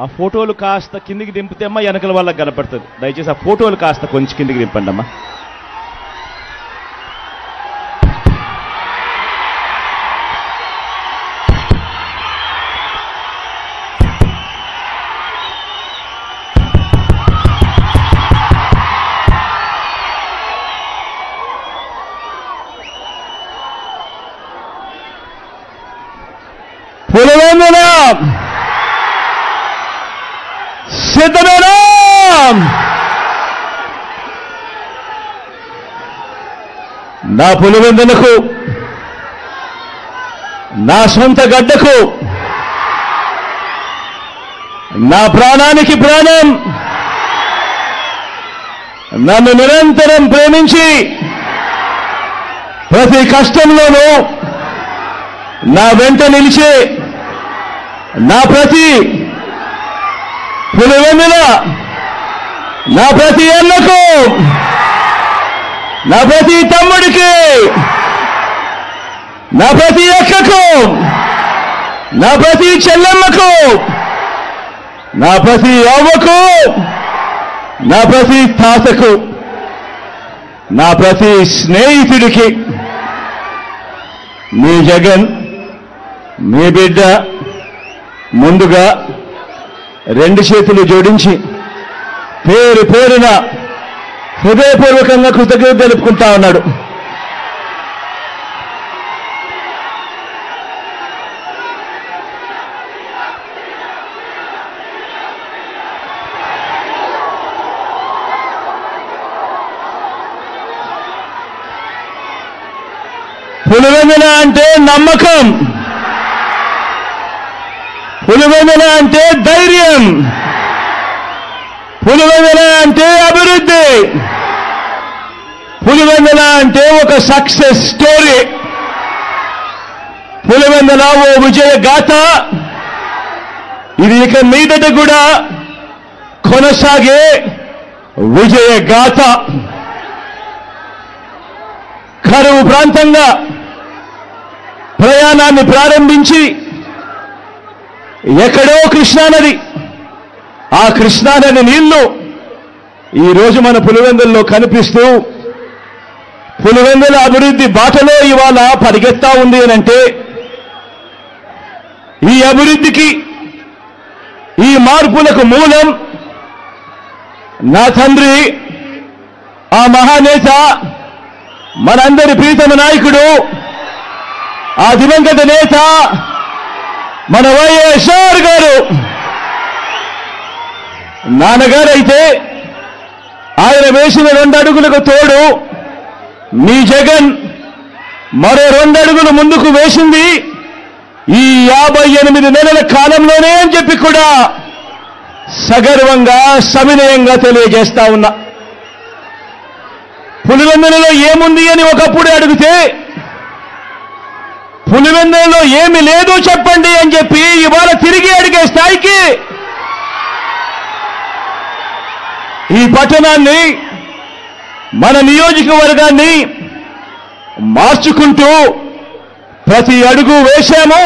ఆ ఫోటోలు కాస్త కిందికి దింపితే అమ్మా వెనకల వాళ్ళకి కనపడుతుంది. దయచేసి ఆ ఫోటోలు కాస్త కొంచెం కిందికి దింపండి అమ్మా. పులివెందుల సిద్ధమేనా? నా పులివెందులకు, నా సొంత గడ్డకు, నా ప్రాణానికి ప్రాణం, నన్ను నిరంతరం ప్రేమించి ప్రతి కష్టంలోనూ నా వెంట నిలిచే నా ప్రతి పులివెందుల, నా ప్రతి అన్నకు, నా ప్రతి తమ్ముడికి, నా ప్రతి అక్కకు, నా ప్రతి చెల్లెమ్మకు, నా ప్రతి అవ్వకు, నా ప్రతి తాతకు, నా ప్రతి స్నేహితుడికి మీ జగన్, మీ బిడ్డ ముందుగా రెండు చేతులు జోడించి పేరు పేరున హృదయపూర్వకంగా కృతజ్ఞత తెలుపుకుంటా ఉన్నాడు. పులివెందుల అంటే నమ్మకం, పులివెందుల అంటే ధైర్యం, పులివెందుల అంటే అభివృద్ధి, పులివెందుల అంటే ఒక సక్సెస్ స్టోరీ, పులివెందుల ఓ విజయ గాథ. ఇది ఇక మీదట కూడా కొనసాగే విజయ గాథ. కరువు ప్రాంతంగా ప్రయాణాన్ని ప్రారంభించి ఎక్కడో కృష్ణానది, ఆ కృష్ణానది నీళ్లు ఈరోజు మన పులివెందుల్లో కనిపిస్తూ పులివెందుల అభివృద్ధి బాటలో ఇవాళ పరిగెత్తా ఉంది అనంటే, ఈ అభివృద్ధికి, ఈ మార్పులకు మూలం నా తండ్రి, ఆ మహానేత, మనందరి ప్రీతమ నాయకుడు, ఆ దివంగత నేత మన వైఎస్ఆర్ గారు. నాన్నగారైతే ఆయన వేసిన 2 అడుగులకు తోడు మీ జగన్ మరో 2 అడుగులు ముందుకు వేసింది ఈ 58 నెలల కాలంలోనే అని చెప్పి కూడా సగర్వంగా, సవినయంగా తెలియజేస్తా ఉన్నా. పులివెందులలో ఏముంది అని ఒకప్పుడు అడిగితే, పులివెందులలో ఏమి లేదు చెప్పండి అని చెప్పి ఇవాళ తిరిగి అడిగే స్థాయికి ఈ పట్టణాన్ని, మన నియోజకవర్గాన్ని మార్చుకుంటూ ప్రతి అడుగు వేశాము.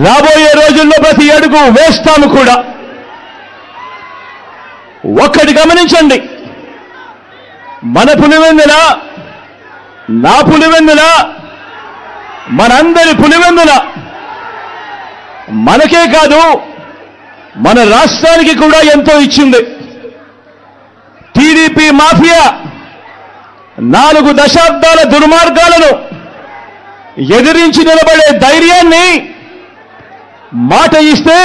రాబోయే రోజుల్లో ప్రతి అడుగు వేస్తాము కూడా. ఒక్కటి గమనించండి, మన పులివెందుల, నా పులివెందుల, మనందరి పులివెందుల మనకే కాదు మన రాష్ట్రానికి కూడా ఎంతో ఇచ్చింది. టీడీపీ మాఫియా 4 దశాబ్దాల దుర్మార్గాలను ఎదిరించి నిలబడే ధైర్యాన్ని, మాట ఇస్తే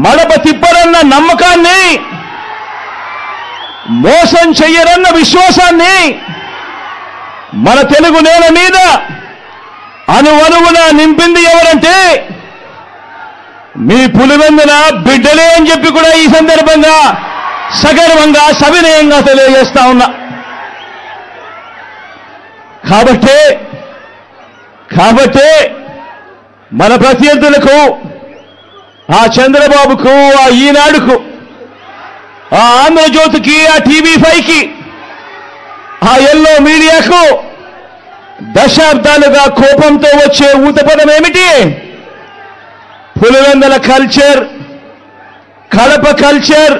మడప తిప్పరన్న నమ్మకాన్ని, మోసం చెయ్యరన్న విశ్వాసాన్ని మన తెలుగు నేల మీద అణువణువున నింపింది ఎవరంటే మీ పులివెందుల బిడ్డలే అని చెప్పి కూడా ఈ సందర్భంగా సగర్వంగా, సవినయంగా తెలియజేస్తా ఉన్నా. కాబట్టే మన ప్రత్యర్థులకు, ఆ చంద్రబాబుకు, ఆ ఈనాడుకు, ఆ ఆంధ్రజ్యోతికి, ఆ టీవీ5కి, ఆ ఎల్లో మీడియాకు దశాబ్దాలుగా కోపంతో వచ్చే ఊతపదం ఏమిటి? Pulivendula culture, Kadapa culture,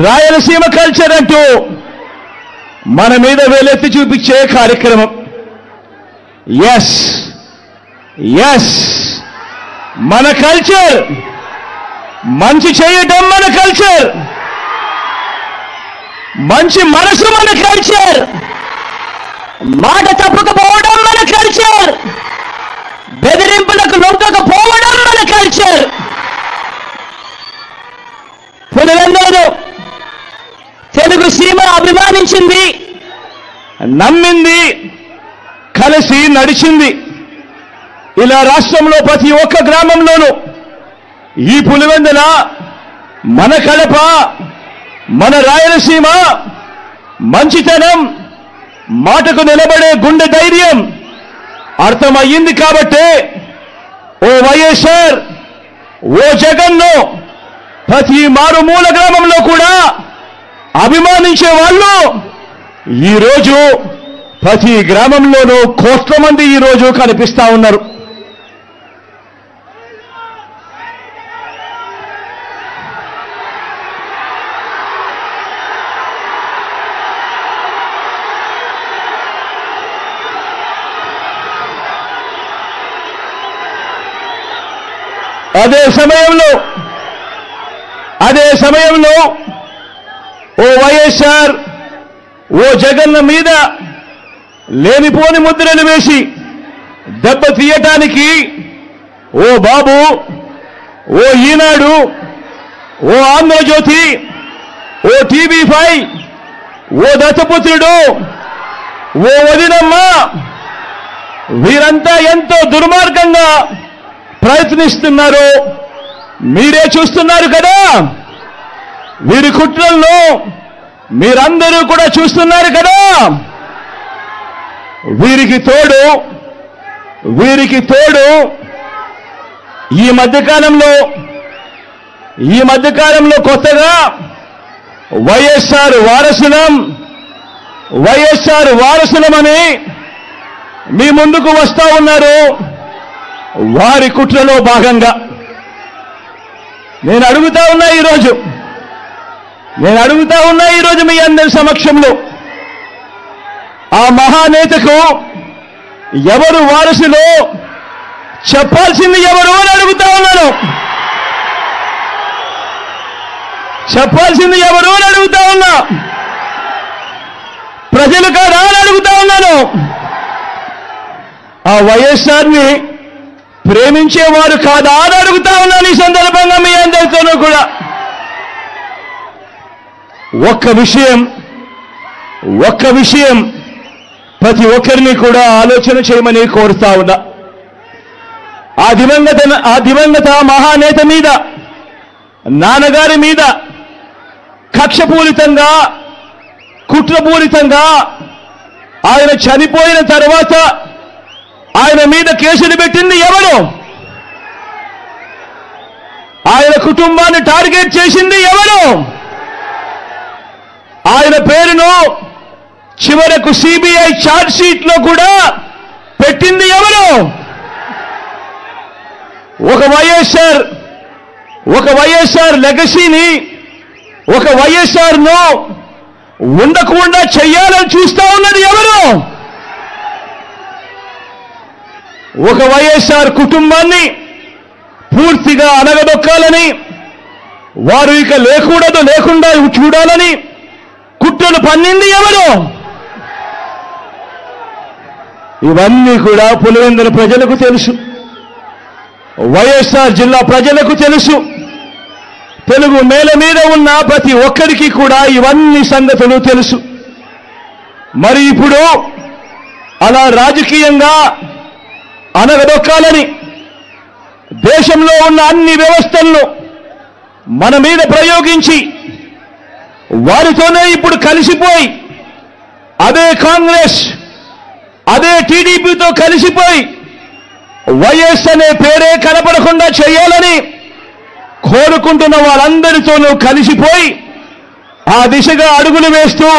Rayalaseema culture అంటూ మన మీద వేలెత్తి చూపించే కార్యక్రమం. ఎస్ ఎస్, మన కల్చర్, మంచి చేయటం మన కల్చర్, మంచి మనసు మన కల్చర్, మాట తప్పకపోవడం మన కల్చర్, బెదిరింపులకు లొంగకపోవడం మన కల్చర్. పులివెందులు తెలుగు సీమ అభిమానించింది, నమ్మింది, కలిసి నడిచింది. ఇలా రాష్ట్రంలో ప్రతి ఒక్క గ్రామంలోనూ ఈ పులివెందుల, మన కడప, మన రాయలసీమ మంచితనం, మాటకు నిలబడే గుండె ధైర్యం అర్థమయ్యింది. కాబట్టి ఓ వైఎస్ఆర్, ఓ జగన్ను ప్రతి మారుమూల గ్రామంలో కూడా అభిమానించే వాళ్ళు ఈరోజు ప్రతి గ్రామంలోనూ కోట్ల మంది ఈరోజు కనిపిస్తా ఉన్నారు. అదే సమయంలో ఓ వైఎస్ఆర్, ఓ జగన్ మీద లేనిపోని ముద్రలు వేసి దెబ్బ తీయటానికి ఓ బాబు, ఓ ఈనాడు, ఓ ఆంధ్రజ్యోతి, ఓ టీవీ5, ఓ దత్తపుత్రుడు, ఓ వదినమ్మ, వీరంతా ఎంతో దుర్మార్గంగా ప్రయత్నిస్తున్నారు. మీరే చూస్తున్నారు కదా, వీరి కుట్రలను మీరందరూ కూడా చూస్తున్నారు కదా. వీరికి తోడు ఈ మధ్యకాలంలో కొత్తగా వైఎస్ఆర్ వారసులమని మీ ముందుకు వస్తా ఉన్నారు. వారి కుట్రలో భాగంగా నేను అడుగుతా ఉన్నా ఈరోజు మీ అందరి సమక్షంలో, ఆ మహానేతకు ఎవరు వారసులో చెప్పాల్సింది ఎవరు అని అడుగుతా ఉన్నాను. చెప్పాల్సింది ఎవరు అని అడుగుతా ఉన్నా. ప్రజలు కాదా అని అడుగుతా ఉన్నాను. ఆ వైఎస్ఆర్ని ప్రేమించేవారు కాదా అని అడుగుతా ఉన్నాను. ఈ సందర్భంగా మీ అందరితోనూ కూడా ఒక్క విషయం ప్రతి ఒక్కరిని కూడా ఆలోచన చేయమని కోరుతా ఉన్నా. ఆ దివంగత మహానేత మీద, నాన్నగారి మీద కక్షపూరితంగా, కుట్రపూరితంగా ఆయన చనిపోయిన తర్వాత ఆయన మీద కేసులు పెట్టింది ఎవరు? ఆయన కుటుంబాన్ని టార్గెట్ చేసింది ఎవరు? ఆయన పేరును చివరకు సిబిఐ ఛార్జ్ షీట్ లో కూడా పెట్టింది ఎవరు? ఒక వైఎస్ఆర్ లెగసీని, ఒక వైఎస్ఆర్ ను ఉండకుండా చెయ్యాలని చూస్తా ఉన్నది ఎవరు? ఒక వైఎస్ఆర్ కుటుంబాన్ని పూర్తిగా అనగదొక్కాలని, వారు ఇక లేకుండా చూడాలని కుట్రలు పన్నింది ఎవరు? ఇవన్నీ కూడా పులివెందుల ప్రజలకు తెలుసు, వైఎస్ఆర్ జిల్లా ప్రజలకు తెలుసు. తెలుగు నేల మీద ఉన్న ప్రతి ఒక్కరికి కూడా ఇవన్నీ సంగతులు తెలుసు. మరి ఇప్పుడు అలా రాజకీయంగా అనగదొక్కాలని దేశంలో ఉన్న అన్ని వ్యవస్థలను మన మీద ప్రయోగించి వారితోనే ఇప్పుడు కలిసిపోయి, అదే కాంగ్రెస్, అదే టీడీపీతో కలిసిపోయి వైఎస్ అనే పేరే కనపడకుండా చేయాలని కోరుకుంటున్న వాళ్ళందరితోనూ కలిసిపోయి ఆ దిశగా అడుగులు వేస్తూ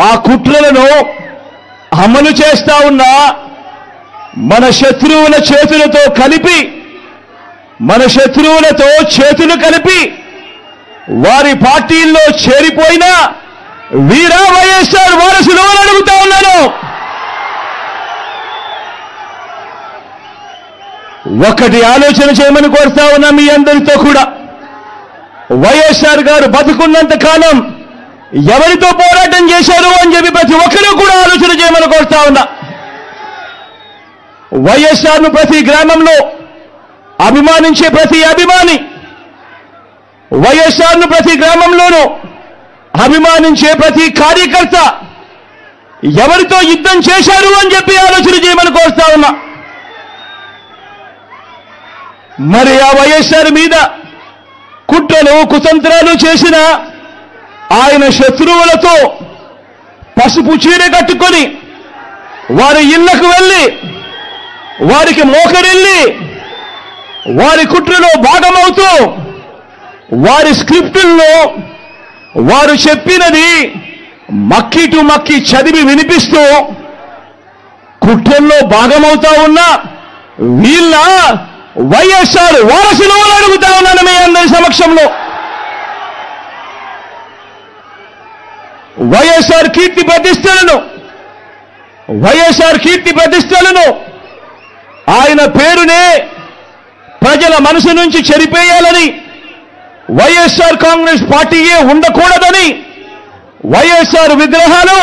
ఆ కుట్రలను అమలు చేస్తా ఉన్న మన శత్రువుల చేతులతో కలిపి మన శత్రువులతో చేతులు కలిపి వారి పార్టీల్లో చేరిపోయిన వీరా వైఎస్ఆర్ వారసులు అని అడుగుతా ఉన్నాను. ఒకటి ఆలోచన చేయమని కోరుతా ఉన్నా మీ అందరితో కూడా. వైఎస్ఆర్ గారు బతుకున్నంత కాలం ఎవరితో పోరాటం చేశారు అని చెప్పి ప్రతి ఒక్కరూ కూడా ఆలోచన చేయమని కోరుతా ఉన్నా. వైఎస్ఆర్ను ప్రతి గ్రామంలో అభిమానించే ప్రతి అభిమాని, వైఎస్ఆర్ను ప్రతి గ్రామంలోనూ అభిమానించే ప్రతి కార్యకర్త ఎవరితో యుద్ధం చేశారు అని చెప్పి ఆలోచన చేయమని కోరుతా ఉన్నా. మరి ఆ వైఎస్ఆర్ మీద కుట్రలు కుతంత్రాలు చేసిన ఆయన శత్రువులతో పసుపు చీర కట్టుకొని వారి ఇళ్లకు వెళ్ళి వారికి మోకరిల్లి వారి కుట్రలో భాగమవుతూ వారి స్క్రిప్టుల్లో వారు చెప్పినది మక్కి టు మక్కి చదివి వినిపిస్తూ కుట్రల్లో భాగమవుతా ఉన్న వీళ్ళ వైఎస్ఆర్ వారసులు అని అడుగుతా ఉన్నాను మీ అందరి సమక్షంలో. వైఎస్ఆర్ కీర్తి ప్రతిష్టలను ఆయన పేరునే ప్రజల మనసు నుంచి చెరిపేయాలని, వైఎస్ఆర్ కాంగ్రెస్ పార్టీయే ఉండకూడదని, వైఎస్ఆర్ విగ్రహాలు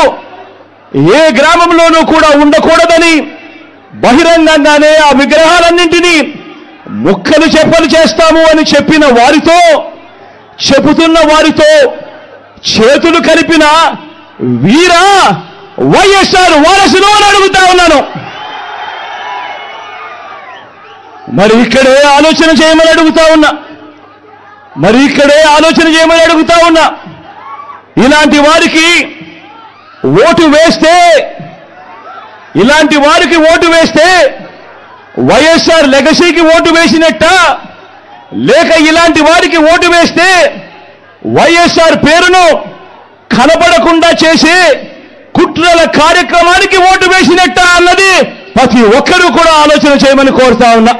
ఏ గ్రామంలోనూ కూడా ఉండకూడదని బహిరంగంగానే ఆ విగ్రహాలన్నింటినీ ముక్కలు చెప్పలు చేస్తాము అని చెప్పిన వారితో, చెబుతున్న వారితో చేతులు కలిపిన వీరా వైఎస్ఆర్ వారసులు అని అడుగుతా ఉన్నాను. మరి ఇక్కడే ఆలోచన చేయమని అడుగుతా ఉన్నా. ఇలాంటి వారికి ఓటు వేస్తే వైఎస్ఆర్ లెగసీకి ఓటు వేసినట్ట, లేక ఇలాంటి వారికి ఓటు వేస్తే వైఎస్ఆర్ పేరును కనబడకుండా చేసే కుట్రల కార్యక్రమానికి ఓటు వేసినట్ట అన్నది ప్రతి ఒక్కరూ కూడా ఆలోచన చేయమని కోరుతా ఉన్నా.